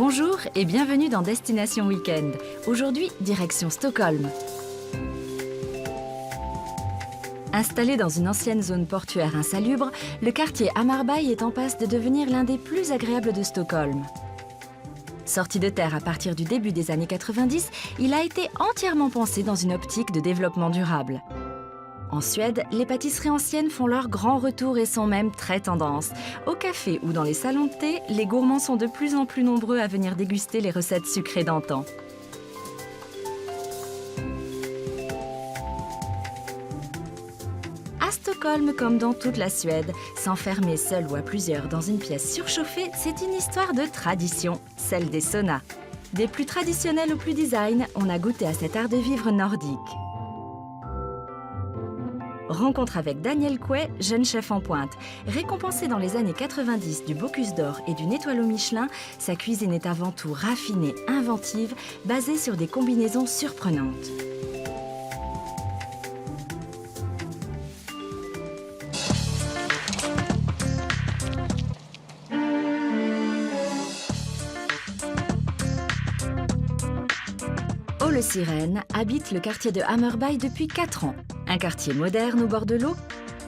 Bonjour et bienvenue dans Destination Week-end. Aujourd'hui, direction Stockholm. Installé dans une ancienne zone portuaire insalubre, le quartier Hammarby est en passe de devenir l'un des plus agréables de Stockholm. Sorti de terre à partir du début des années 90, il a été entièrement pensé dans une optique de développement durable. En Suède, les pâtisseries anciennes font leur grand retour et sont même très tendance. Au café ou dans les salons de thé, les gourmands sont de plus en plus nombreux à venir déguster les recettes sucrées d'antan. À Stockholm, comme dans toute la Suède, s'enfermer seul ou à plusieurs dans une pièce surchauffée, c'est une histoire de tradition, celle des saunas. Des plus traditionnels au plus design, on a goûté à cet art de vivre nordique. Rencontre avec Daniel Couet, jeune chef en pointe. Récompensé dans les années 90 du Bocuse d'Or et d'une étoile au Michelin, sa cuisine est avant tout raffinée, inventive, basée sur des combinaisons surprenantes. Ole Sirène habite le quartier de Hammarby depuis 4 ans. Un quartier moderne au bord de l'eau,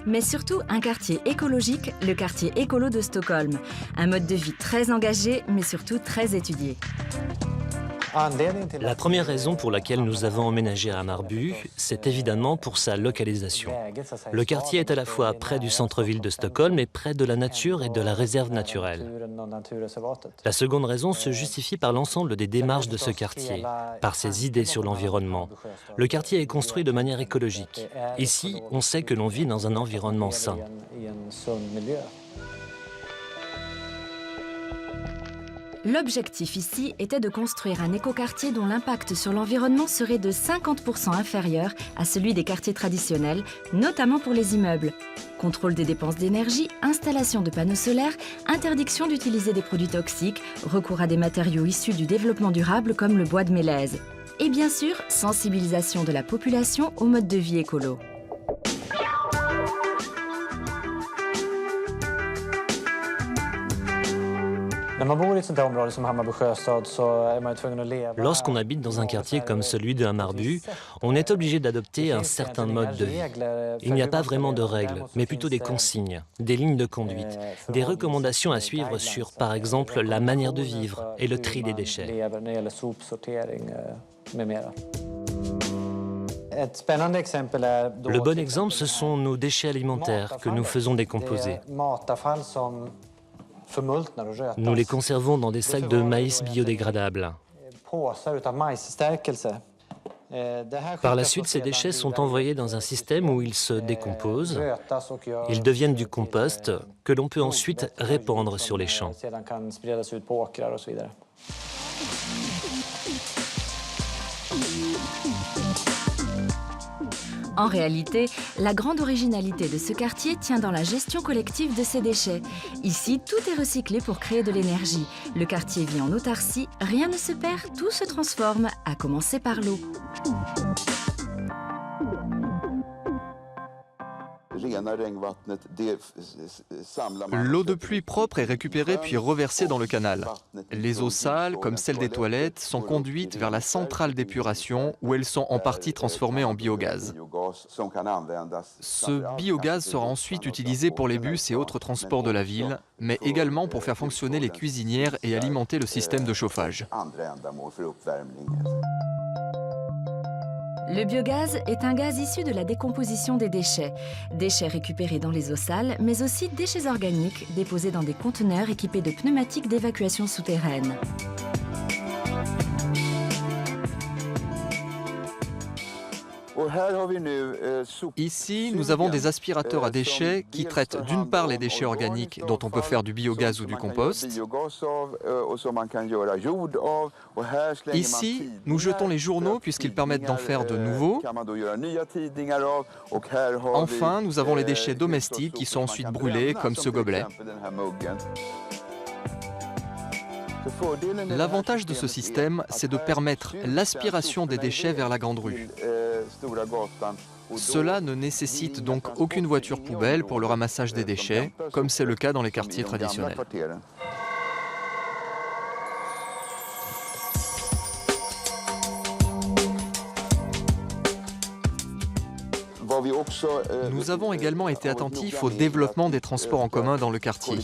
mais surtout un quartier écologique, le quartier écolo de Stockholm. Un mode de vie très engagé, mais surtout très étudié. La première raison pour laquelle nous avons emménagé à Hammarby, c'est évidemment pour sa localisation. Le quartier est à la fois près du centre-ville de Stockholm et près de la nature et de la réserve naturelle. La seconde raison se justifie par l'ensemble des démarches de ce quartier, par ses idées sur l'environnement. Le quartier est construit de manière écologique. Ici, on sait que l'on vit dans un environnement sain. L'objectif ici était de construire un écoquartier dont l'impact sur l'environnement serait de 50% inférieur à celui des quartiers traditionnels, notamment pour les immeubles. Contrôle des dépenses d'énergie, installation de panneaux solaires, interdiction d'utiliser des produits toxiques, recours à des matériaux issus du développement durable comme le bois de mélèze. Et bien sûr, sensibilisation de la population au mode de vie écolo. Lorsqu'on habite dans un quartier comme celui de Hammarby, on est obligé d'adopter un certain mode de vie. Il n'y a pas vraiment de règles, mais plutôt des consignes, des lignes de conduite, des recommandations à suivre sur, par exemple, la manière de vivre et le tri des déchets. Le bon exemple, ce sont nos déchets alimentaires que nous faisons décomposer. Nous les conservons dans des sacs de maïs biodégradables. Par la suite, ces déchets sont envoyés dans un système où ils se décomposent. Ils deviennent du compost que l'on peut ensuite répandre sur les champs. En réalité, la grande originalité de ce quartier tient dans la gestion collective de ses déchets. Ici, tout est recyclé pour créer de l'énergie. Le quartier vit en autarcie, rien ne se perd, tout se transforme, à commencer par l'eau. L'eau de pluie propre est récupérée puis reversée dans le canal. Les eaux sales, comme celles des toilettes, sont conduites vers la centrale d'épuration où elles sont en partie transformées en biogaz. Ce biogaz sera ensuite utilisé pour les bus et autres transports de la ville, mais également pour faire fonctionner les cuisinières et alimenter le système de chauffage. Le biogaz est un gaz issu de la décomposition des déchets. Déchets récupérés dans les eaux sales, mais aussi déchets organiques déposés dans des conteneurs équipés de pneumatiques d'évacuation souterraine. Ici, nous avons des aspirateurs à déchets qui traitent d'une part les déchets organiques dont on peut faire du biogaz ou du compost. Ici, nous jetons les journaux puisqu'ils permettent d'en faire de nouveaux. Enfin, nous avons les déchets domestiques qui sont ensuite brûlés, comme ce gobelet. L'avantage de ce système, c'est de permettre l'aspiration des déchets vers la grande rue. Cela ne nécessite donc aucune voiture poubelle pour le ramassage des déchets, comme c'est le cas dans les quartiers traditionnels. Nous avons également été attentifs au développement des transports en commun dans le quartier.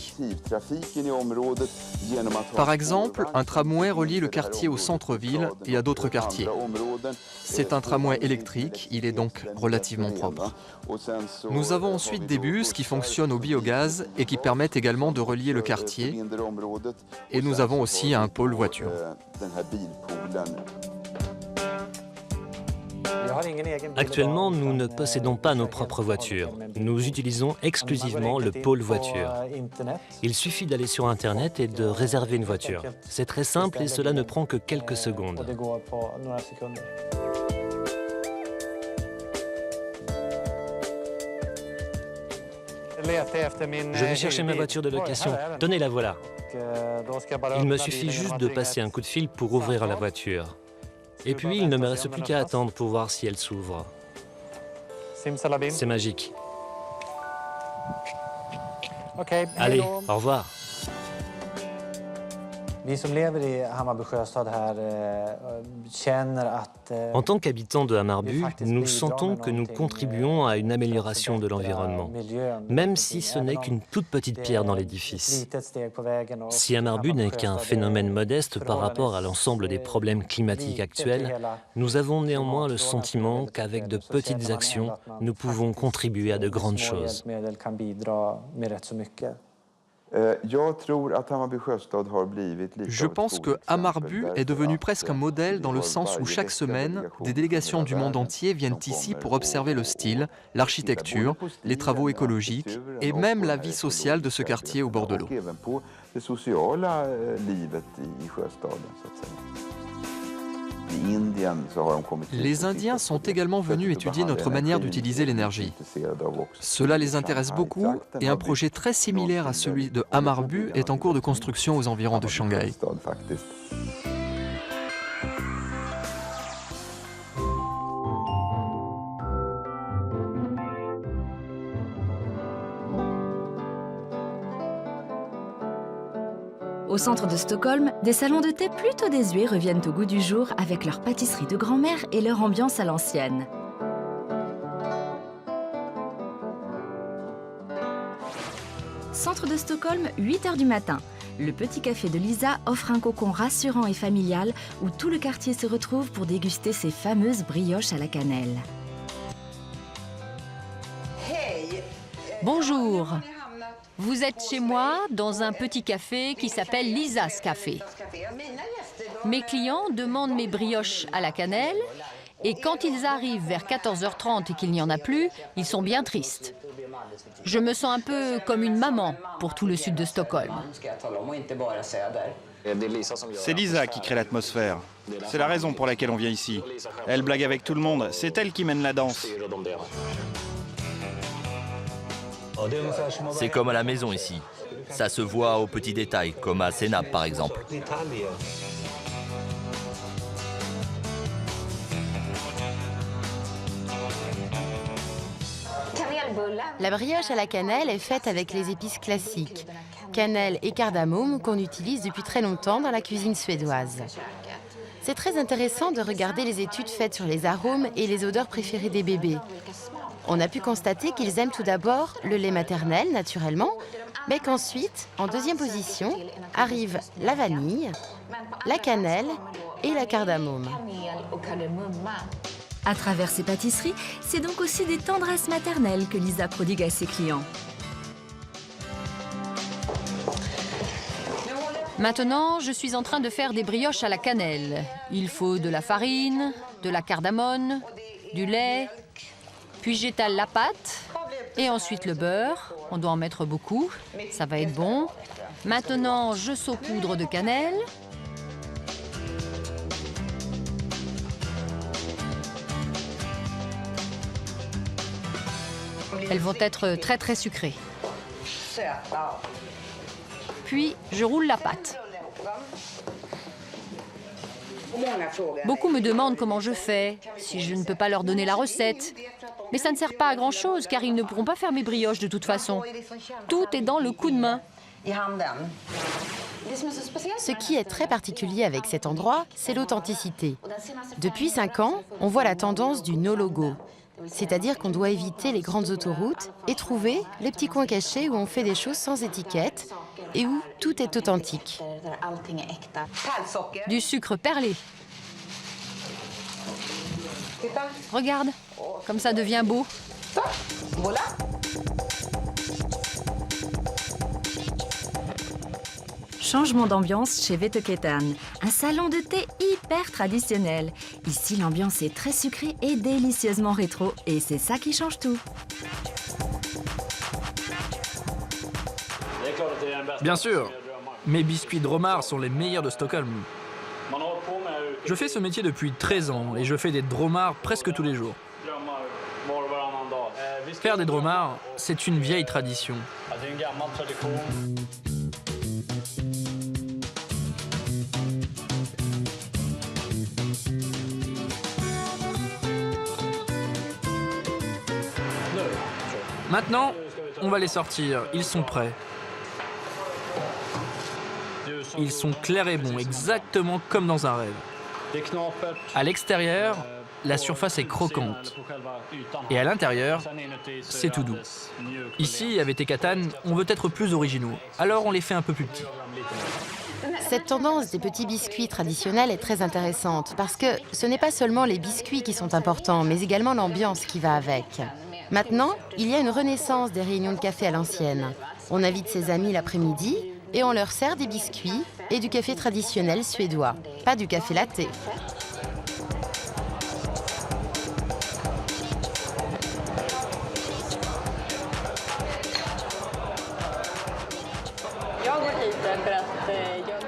Par exemple, un tramway relie le quartier au centre-ville et à d'autres quartiers. C'est un tramway électrique, il est donc relativement propre. Nous avons ensuite des bus qui fonctionnent au biogaz et qui permettent également de relier le quartier. Et nous avons aussi un pôle voiture. Actuellement, nous ne possédons pas nos propres voitures. Nous utilisons exclusivement le pôle voiture. Il suffit d'aller sur Internet et de réserver une voiture. C'est très simple et cela ne prend que quelques secondes. Je vais chercher ma voiture de location. Tenez, la voilà. Il me suffit juste de passer un coup de fil pour ouvrir la voiture. Et puis, il ne me reste plus qu'à attendre pour voir si elle s'ouvre. C'est magique. Allez, au revoir. En tant qu'habitants de Hammarby, nous sentons que nous contribuons à une amélioration de l'environnement, même si ce n'est qu'une toute petite pierre dans l'édifice. Si Hammarby n'est qu'un phénomène modeste par rapport à l'ensemble des problèmes climatiques actuels, nous avons néanmoins le sentiment qu'avec de petites actions, nous pouvons contribuer à de grandes choses. Je pense que Hammarby est devenu presque un modèle dans le sens où chaque semaine, des délégations du monde entier viennent ici pour observer le style, l'architecture, les travaux écologiques et même la vie sociale de ce quartier au bord de l'eau. Les Indiens sont également venus étudier notre manière d'utiliser l'énergie. Cela les intéresse beaucoup et un projet très similaire à celui de Hammarby est en cours de construction aux environs de Shanghai. Au centre de Stockholm, des salons de thé plutôt désuets reviennent au goût du jour avec leur pâtisserie de grand-mère et leur ambiance à l'ancienne. Centre de Stockholm, 8 h du matin. Le petit café de Lisa offre un cocon rassurant et familial où tout le quartier se retrouve pour déguster ses fameuses brioches à la cannelle. Bonjour. Vous êtes chez moi dans un petit café qui s'appelle Lisa's Café. Mes clients demandent mes brioches à la cannelle et quand ils arrivent vers 14h30 et qu'il n'y en a plus, ils sont bien tristes. Je me sens un peu comme une maman pour tout le sud de Stockholm. C'est Lisa qui crée l'atmosphère. C'est la raison pour laquelle on vient ici. Elle blague avec tout le monde, c'est elle qui mène la danse. C'est comme à la maison ici. Ça se voit aux petits détails, comme à Senap par exemple. La brioche à la cannelle est faite avec les épices classiques, cannelle et cardamome qu'on utilise depuis très longtemps dans la cuisine suédoise. C'est très intéressant de regarder les études faites sur les arômes et les odeurs préférées des bébés. On a pu constater qu'ils aiment tout d'abord le lait maternel, naturellement, mais qu'ensuite, en deuxième position, arrivent la vanille, la cannelle et la cardamome. À travers ses pâtisseries, c'est donc aussi des tendresses maternelles que Lisa prodigue à ses clients. Maintenant, je suis en train de faire des brioches à la cannelle. Il faut de la farine, de la cardamome, du lait, puis j'étale la pâte et ensuite le beurre. On doit en mettre beaucoup, ça va être bon. Maintenant, je saupoudre de cannelle. Elles vont être très très sucrées. Puis, je roule la pâte. Beaucoup me demandent comment je fais, si je ne peux pas leur donner la recette. Mais ça ne sert pas à grand-chose, car ils ne pourront pas faire mes brioches de toute façon. Tout est dans le coup de main. Ce qui est très particulier avec cet endroit, c'est l'authenticité. Depuis 5 ans, on voit la tendance du no-logo. C'est-à-dire qu'on doit éviter les grandes autoroutes et trouver les petits coins cachés où on fait des choses sans étiquette et où tout est authentique. Du sucre perlé. Regarde, comme ça devient beau. Changement d'ambiance chez Vetoketan, un salon de thé hyper traditionnel. Ici, l'ambiance est très sucrée et délicieusement rétro, et c'est ça qui change tout. Bien sûr, mes biscuits dromars sont les meilleurs de Stockholm. Je fais ce métier depuis 13 ans et je fais des dromars presque tous les jours. Faire des dromars, c'est une vieille tradition. Maintenant, on va les sortir, ils sont prêts. Ils sont clairs et bons, exactement comme dans un rêve. À l'extérieur, la surface est croquante. Et à l'intérieur, c'est tout doux. Ici, à Vetoketan, on veut être plus originaux, alors on les fait un peu plus petits. Cette tendance des petits biscuits traditionnels est très intéressante parce que ce n'est pas seulement les biscuits qui sont importants, mais également l'ambiance qui va avec. Maintenant, il y a une renaissance des réunions de café à l'ancienne. On invite ses amis l'après-midi et on leur sert des biscuits et du café traditionnel suédois, pas du café latte.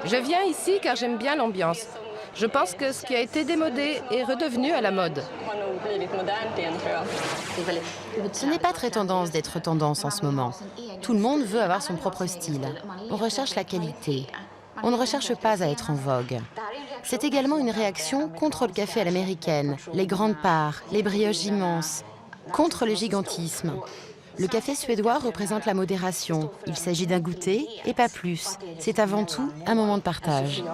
Je viens ici car j'aime bien l'ambiance. Je pense que ce qui a été démodé est redevenu à la mode. Ce n'est pas très tendance d'être tendance en ce moment. Tout le monde veut avoir son propre style. On recherche la qualité. On ne recherche pas à être en vogue. C'est également une réaction contre le café à l'américaine, les grandes parts, les brioches immenses, contre le gigantisme. Le café suédois représente la modération. Il s'agit d'un goûter et pas plus. C'est avant tout un moment de partage.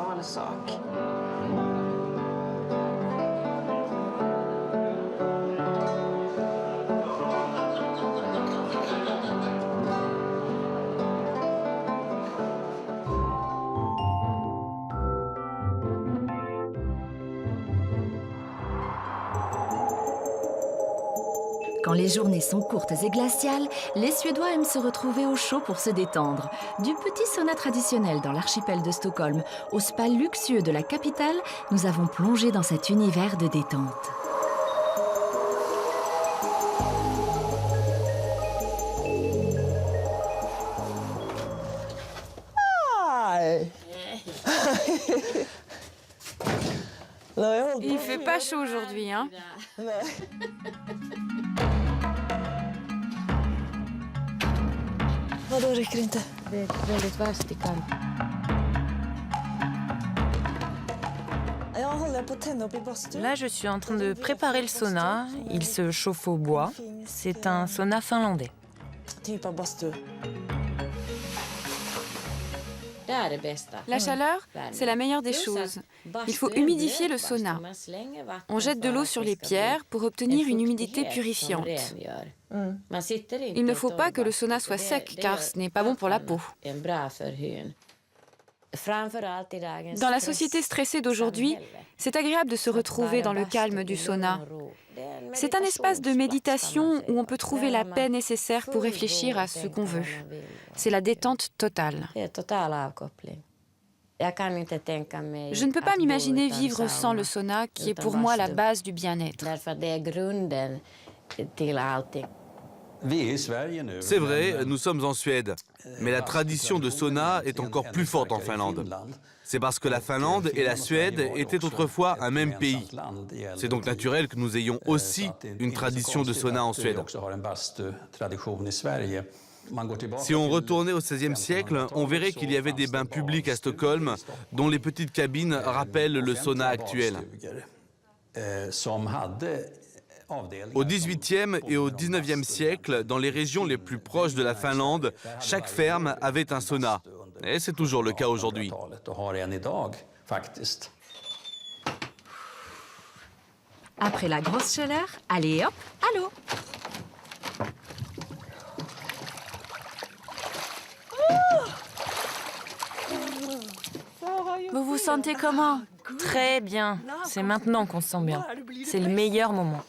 Quand les journées sont courtes et glaciales, les Suédois aiment se retrouver au chaud pour se détendre. Du petit sauna traditionnel dans l'archipel de Stockholm au spa luxueux de la capitale, nous avons plongé dans cet univers de détente. Il fait pas chaud aujourd'hui, hein? Là, je suis en train de préparer le sauna. Il se chauffe au bois. C'est un sauna finlandais. La chaleur, c'est la meilleure des choses. Il faut humidifier le sauna. On jette de l'eau sur les pierres pour obtenir une humidité purifiante. Il ne faut pas que le sauna soit sec, car ce n'est pas bon pour la peau. Dans la société stressée d'aujourd'hui, c'est agréable de se retrouver dans le calme du sauna. C'est un espace de méditation où on peut trouver la paix nécessaire pour réfléchir à ce qu'on veut. C'est la détente totale. Je ne peux pas m'imaginer vivre sans le sauna, qui est pour moi la base du bien-être. C'est vrai, nous sommes en Suède, mais la tradition de sauna est encore plus forte en Finlande. C'est parce que la Finlande et la Suède étaient autrefois un même pays. C'est donc naturel que nous ayons aussi une tradition de sauna en Suède. Si on retournait au XVIe siècle, on verrait qu'il y avait des bains publics à Stockholm dont les petites cabines rappellent le sauna actuel. Au XVIIIe et au XIXe siècle, dans les régions les plus proches de la Finlande, chaque ferme avait un sauna. Et c'est toujours le cas aujourd'hui. Après la grosse chaleur, allez hop, à l'eau. Vous vous sentez comment? Très bien. C'est maintenant qu'on se sent bien. C'est le meilleur moment.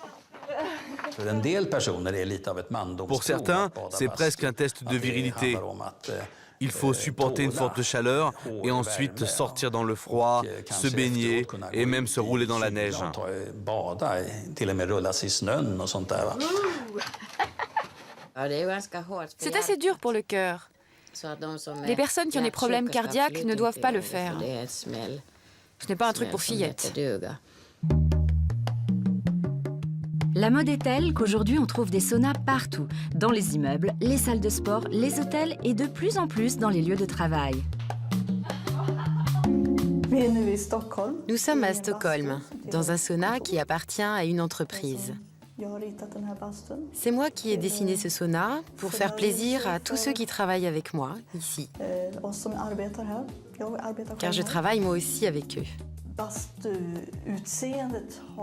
Pour certains, c'est presque un test de virilité. Il faut supporter une forte chaleur et ensuite sortir dans le froid, se baigner et même se rouler dans la neige. C'est assez dur pour le cœur. Les personnes qui ont des problèmes cardiaques ne doivent pas le faire. Ce n'est pas un truc pour fillettes. La mode est telle qu'aujourd'hui on trouve des saunas partout, dans les immeubles, les salles de sport, les hôtels et de plus en plus dans les lieux de travail. Nous sommes à Stockholm, dans un sauna qui appartient à une entreprise. C'est moi qui ai dessiné ce sauna pour faire plaisir à tous ceux qui travaillent avec moi, ici. Car je travaille moi aussi avec eux.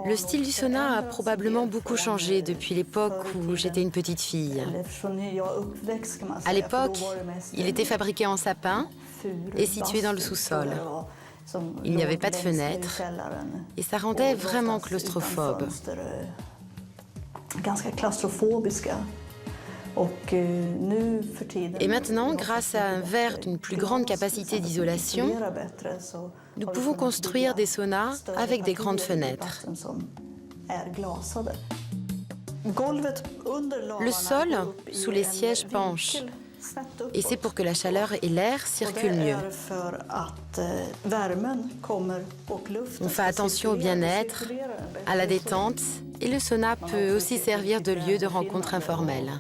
Le style du sauna a probablement beaucoup changé depuis l'époque où j'étais une petite fille. À l'époque, il était fabriqué en sapin et situé dans le sous-sol. Il n'y avait pas de fenêtre et ça rendait vraiment claustrophobe. Et maintenant, grâce à un verre d'une plus grande capacité d'isolation, nous pouvons construire des saunas avec des grandes fenêtres. Le sol, sous les sièges, penche. Et c'est pour que la chaleur et l'air circulent mieux. On fait attention au bien-être, à la détente, et le sauna peut aussi servir de lieu de rencontre informelle.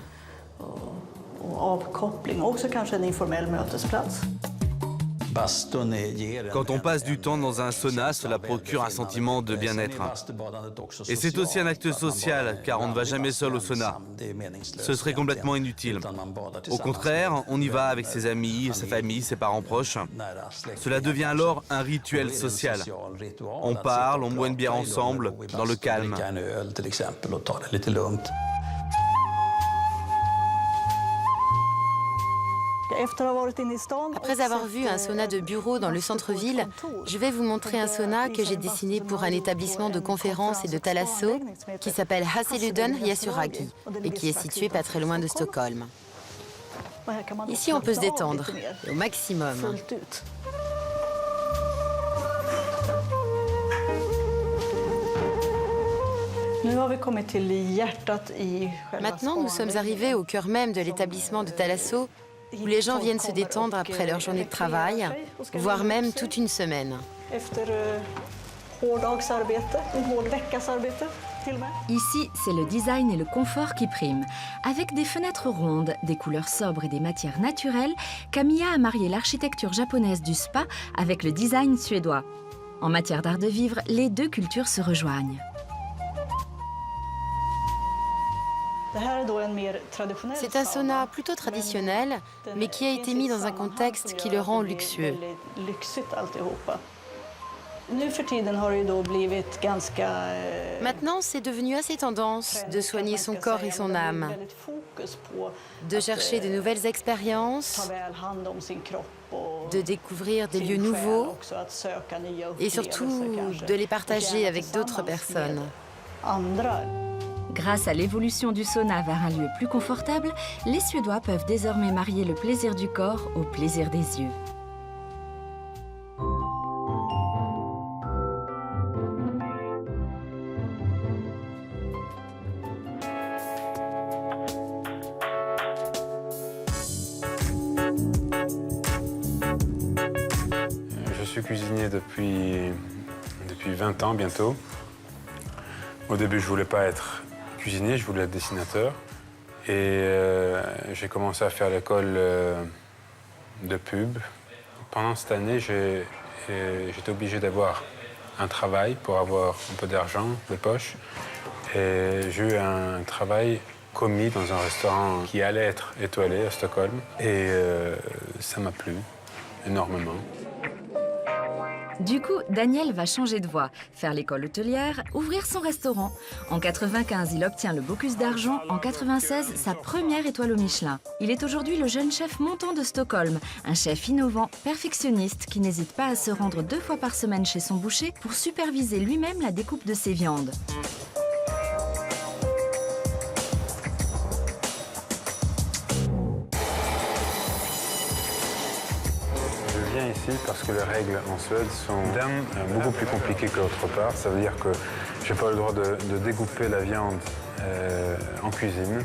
Quand on passe du temps dans un sauna, cela procure un sentiment de bien-être. Et c'est aussi un acte social, car on ne va jamais seul au sauna. Ce serait complètement inutile. Au contraire, on y va avec ses amis, sa famille, ses parents proches. Cela devient alors un rituel social. On parle, on boit une bière ensemble, dans le calme. Après avoir vu un sauna de bureau dans le centre-ville, je vais vous montrer un sauna que j'ai dessiné pour un établissement de conférences et de thalasso qui s'appelle Hasiluden Yasuragi et qui est situé pas très loin de Stockholm. Ici, on peut se détendre, au maximum. Maintenant, nous sommes arrivés au cœur même de l'établissement de thalasso où les gens viennent se détendre après leur journée de travail, voire même toute une semaine. Ici, c'est le design et le confort qui priment. Avec des fenêtres rondes, des couleurs sobres et des matières naturelles, Camilla a marié l'architecture japonaise du spa avec le design suédois. En matière d'art de vivre, les deux cultures se rejoignent. C'est un sauna plutôt traditionnel, mais qui a été mis dans un contexte qui le rend luxueux. Maintenant, c'est devenu assez tendance de soigner son corps et son âme, de chercher de nouvelles expériences, de découvrir des lieux nouveaux et surtout de les partager avec d'autres personnes. Grâce à l'évolution du sauna vers un lieu plus confortable, les Suédois peuvent désormais marier le plaisir du corps au plaisir des yeux. Je suis cuisinier depuis 20 ans bientôt. Au début, je ne voulais pas être cuisinier, je voulais être dessinateur. Et j'ai commencé à faire l'école de pub. Pendant cette année, j'étais obligé d'avoir un travail pour avoir un peu d'argent de poche. Et j'ai eu un travail commis dans un restaurant qui allait être étoilé à Stockholm. Et ça m'a plu énormément. Du coup, Daniel va changer de voie, faire l'école hôtelière, ouvrir son restaurant. En 95, il obtient le Bocuse d'argent. En 96, sa première étoile au Michelin. Il est aujourd'hui le jeune chef montant de Stockholm, un chef innovant, perfectionniste, qui n'hésite pas à se rendre 2 fois par semaine chez son boucher pour superviser lui-même la découpe de ses viandes. Ici parce que les règles en Suède sont beaucoup plus compliquées que l'autre part. Ça veut dire que je n'ai pas le droit de découper la viande en cuisine.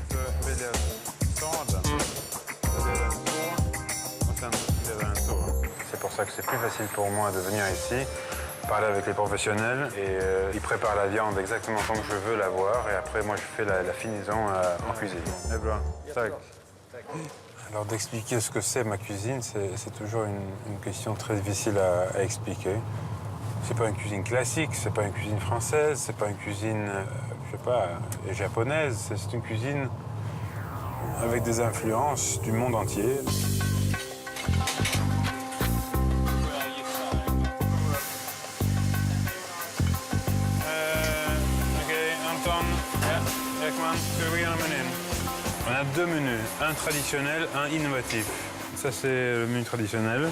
C'est pour ça que c'est plus facile pour moi de venir ici, parler avec les professionnels et ils préparent la viande exactement comme je veux la voir et après moi je fais la finaison en cuisine. Et voilà. Tac. Alors d'expliquer ce que c'est ma cuisine, c'est toujours une question très difficile à expliquer. C'est pas une cuisine classique, c'est pas une cuisine française, c'est pas une cuisine, je sais pas, japonaise. C'est une cuisine avec des influences du monde entier. Anton, Ekman, on a 2 menus, un traditionnel, un innovatif. Ça, c'est le menu traditionnel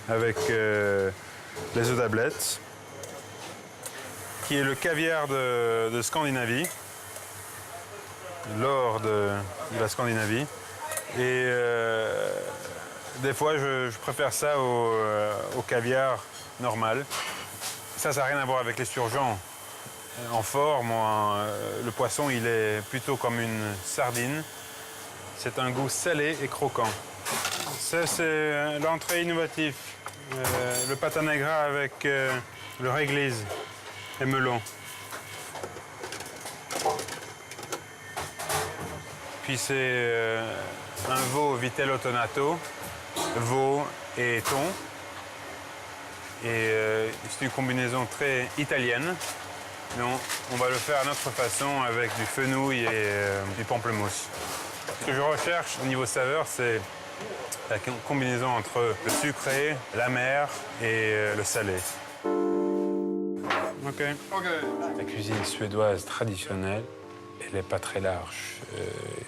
avec les œufs d'ablette, qui est le caviar de Scandinavie, l'or de la Scandinavie. Et des fois, je préfère ça au caviar normal. Ça n'a rien à voir avec les surgelés. En forme, le poisson, il est plutôt comme une sardine. C'est un goût salé et croquant. Ça, c'est l'entrée innovative. Le pâte à negra avec le réglise et melon. Puis c'est un veau vitello tonato, veau et thon. Et c'est une combinaison très italienne. Mais on va le faire à notre façon avec du fenouil et du pamplemousse. Ce que je recherche au niveau saveur, c'est la combinaison entre le sucré, l'amer et le salé. OK. La cuisine suédoise traditionnelle, elle n'est pas très large.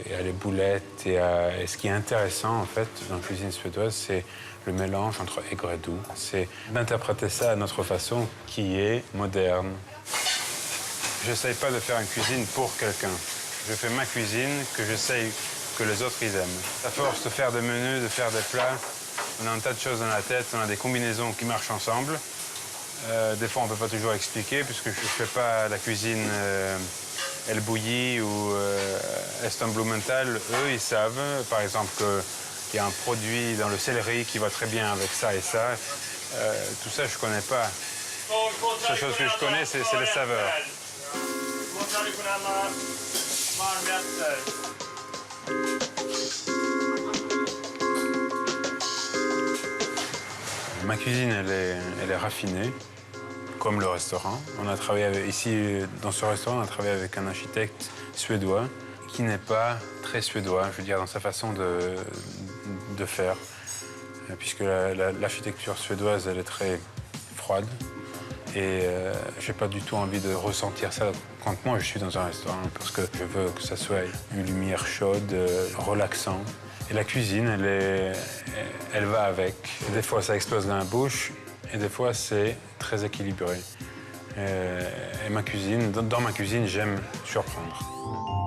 Il y a les boulettes et ce qui est intéressant en fait dans la cuisine suédoise, c'est le mélange entre aigre et doux. C'est d'interpréter ça à notre façon qui est moderne. J'essaye pas de faire une cuisine pour quelqu'un. Je fais ma cuisine que j'essaye que les autres ils aiment. À force de faire des menus, de faire des plats, on a un tas de choses dans la tête, on a des combinaisons qui marchent ensemble. Des fois on peut pas toujours expliquer puisque je fais pas la cuisine El Bouilli ou Eston Blumenthal. Eux ils savent par exemple qu'il y a un produit dans le céleri qui va très bien avec ça et ça. Tout ça je connais pas. La seule chose que je connais c'est les saveurs. Ma cuisine, elle est raffinée, comme le restaurant. On a travaillé ici, dans ce restaurant, on a travaillé avec un architecte suédois qui n'est pas très suédois, je veux dire, dans sa façon de faire. Puisque l'architecture suédoise, elle est très froide. Et j'ai pas du tout envie de ressentir ça quand moi je suis dans un restaurant, parce que je veux que ça soit une lumière chaude, relaxant. Et la cuisine, elle va avec. Et des fois, ça explose dans la bouche, et des fois, c'est très équilibré. Et ma cuisine, dans ma cuisine, j'aime surprendre.